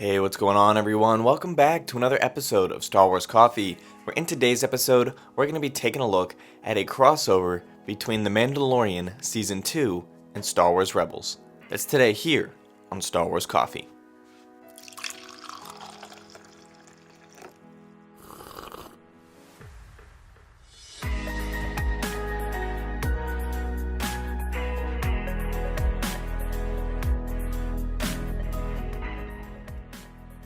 Hey, what's going on, everyone? Welcome back to another episode of Star Wars Coffee, where in today's episode, we're going to be taking a look at a crossover between The Mandalorian Season 2 and Star Wars Rebels. That's today here on Star Wars Coffee.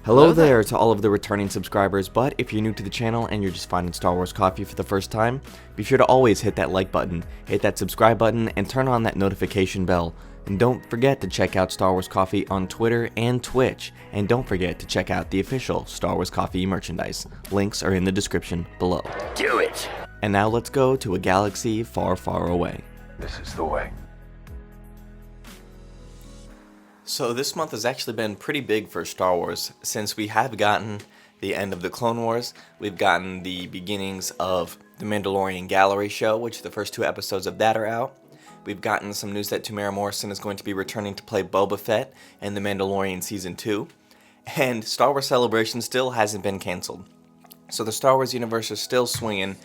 Hello there to all of the returning subscribers, but if you're new to the channel and you're just finding Star Wars Coffee for the first time, be sure to always hit that like button, hit that subscribe button, and turn on that notification bell. And don't forget to check out Star Wars Coffee on Twitter and Twitch. And don't forget to check out the official Star Wars Coffee merchandise. Links are in the description below. Do it! And now let's go to a galaxy far, far away. This is the way. So this month has actually been pretty big for Star Wars, since we have gotten the end of the Clone Wars, we've gotten the beginnings of the Mandalorian Gallery show, which the first 2 episodes of that are out. We've gotten some news that Temuera Morrison is going to be returning to play Boba Fett in The Mandalorian Season 2, and Star Wars Celebration still hasn't been cancelled. So the Star Wars universe is still swinging,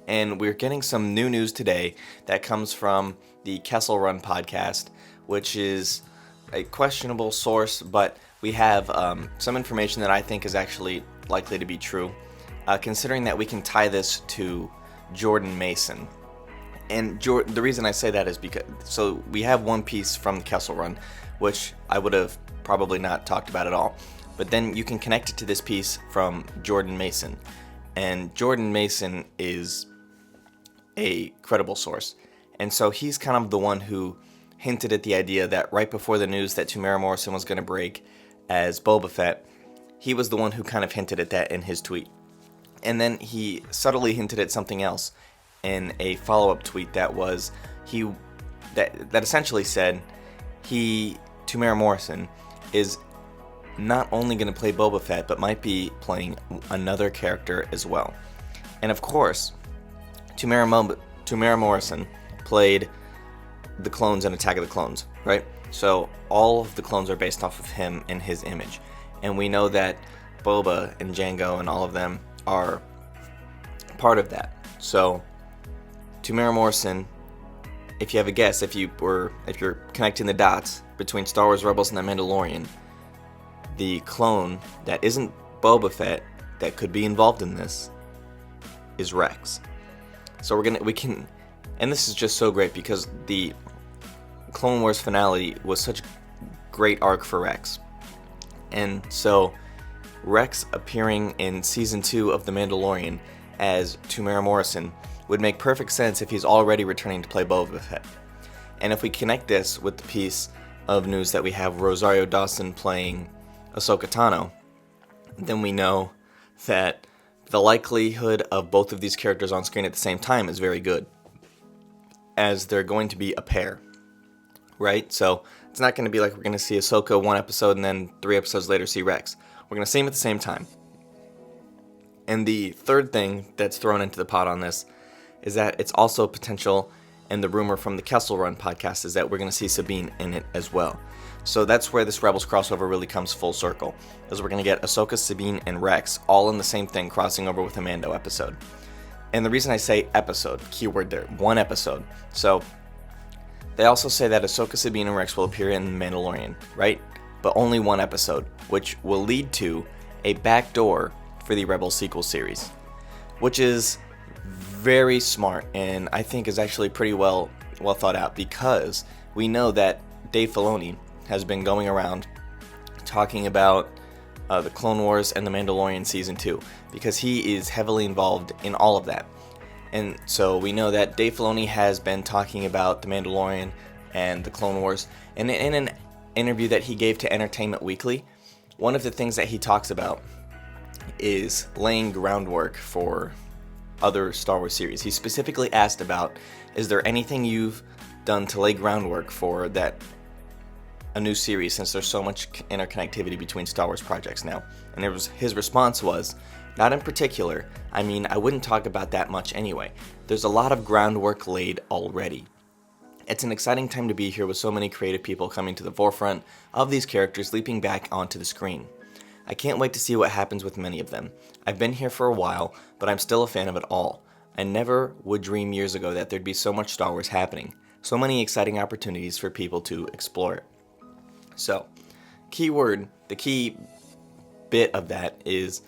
and we're getting some new news today that comes from the Kessel Run podcast, which is a questionable source, but we have some information that I think is actually likely to be true, considering that we can tie this to Jordan Mason. And the reason I say that is because, so we have one piece from the Kessel Run, which I would have probably not talked about at all, but then you can connect it to this piece from Jordan Mason, and Jordan Mason is a credible source, and so he's kind of the one who hinted at the idea that right before the news that Temuera Morrison was going to break as Boba Fett, he was the one who kind of hinted at that in his tweet. And then he subtly hinted at something else in a follow-up tweet that was that essentially said Temuera Morrison is not only going to play Boba Fett, but might be playing another character as well. And of course, Temuera Morrison played the clones in Attack of the Clones, right? So all of the clones are based off of him and his image. And we know that Boba and Jango and all of them are part of that. So Temuera Morrison, if you have a guess, if you're connecting the dots between Star Wars Rebels and The Mandalorian, the clone that isn't Boba Fett that could be involved in this is Rex. So and this is just so great because the Clone Wars finale was such a great arc for Rex. And so Rex appearing in Season 2 of The Mandalorian as Temuera Morrison would make perfect sense if he's already returning to play Boba Fett. And if we connect this with the piece of news that we have Rosario Dawson playing Ahsoka Tano, then we know that the likelihood of both of these characters on screen at the same time is very good, as they're going to be a pair, right? So it's not going to be like we're going to see Ahsoka one episode and then 3 episodes later see Rex. We're going to see him at the same time. And the third thing that's thrown into the pot on this is that it's also potential, and the rumor from the Kessel Run podcast is that we're going to see Sabine in it as well. So that's where this Rebels crossover really comes full circle, as we're going to get Ahsoka, Sabine, and Rex all in the same thing crossing over with a Mando episode. And the reason I say episode, keyword there, 1 episode. So they also say that Ahsoka, Sabine, and Rex will appear in Mandalorian, right? But only 1 episode, which will lead to a backdoor for the Rebels sequel series, which is very smart and I think is actually pretty well thought out, because we know that Dave Filoni has been going around talking about the Clone Wars and The Mandalorian Season 2, because he is heavily involved in all of that. And so we know that Dave Filoni has been talking about The Mandalorian and the Clone Wars, and in an interview that he gave to Entertainment Weekly, one of the things that he talks about is laying groundwork for other Star Wars series. He specifically asked about, is there anything you've done to lay groundwork for that a new series, since there's so much interconnectivity between Star Wars projects now? And his response was, not in particular. I mean, I wouldn't talk about that much anyway. There's a lot of groundwork laid already. It's an exciting time to be here with so many creative people coming to the forefront of these characters leaping back onto the screen. I can't wait to see what happens with many of them. I've been here for a while, but I'm still a fan of it all. I never would dream years ago that there'd be so much Star Wars happening, so many exciting opportunities for people to explore it. So, the key bit of that is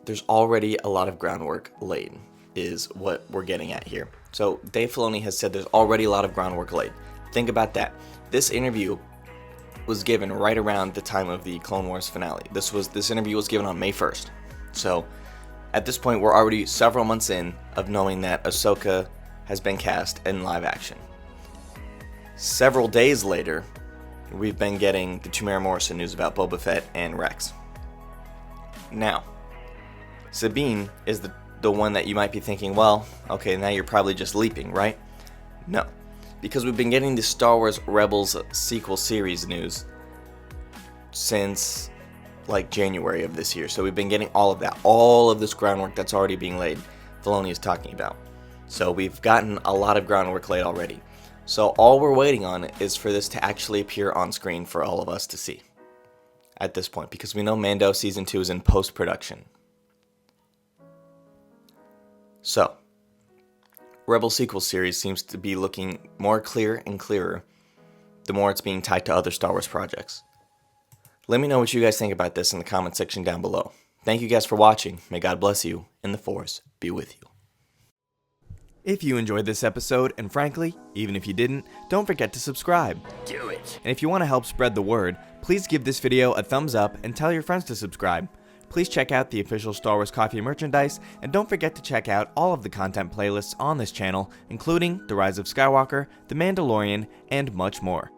there's already a lot of groundwork laid, is what we're getting at here. So Dave Filoni has said there's already a lot of groundwork laid. Think about that. This interview was given right around the time of the Clone Wars finale. This interview was given on May 1st. So at this point, we're already several months in of knowing that Ahsoka has been cast in live action. Several days later, we've been getting the Tamara Morrison news about Boba Fett and Rex. Now, Sabine is the one that you might be thinking, well, okay, now you're probably just leaping, right? No, because we've been getting the Star Wars Rebels sequel series news since like January of this year. So we've been getting all of that, all of this groundwork that's already being laid, Filoni is talking about. So we've gotten a lot of groundwork laid already. So all we're waiting on is for this to actually appear on screen for all of us to see at this point, because we know Mando Season 2 is in post-production. So, Rebel sequel series seems to be looking more clear and clearer the more it's being tied to other Star Wars projects. Let me know what you guys think about this in the comment section down below. Thank you guys for watching. May God bless you, and the Force be with you. If you enjoyed this episode, and frankly, even if you didn't, don't forget to subscribe. Do it. And if you want to help spread the word, please give this video a thumbs up and tell your friends to subscribe. Please check out the official Star Wars Coffee merchandise, and don't forget to check out all of the content playlists on this channel, including The Rise of Skywalker, The Mandalorian, and much more.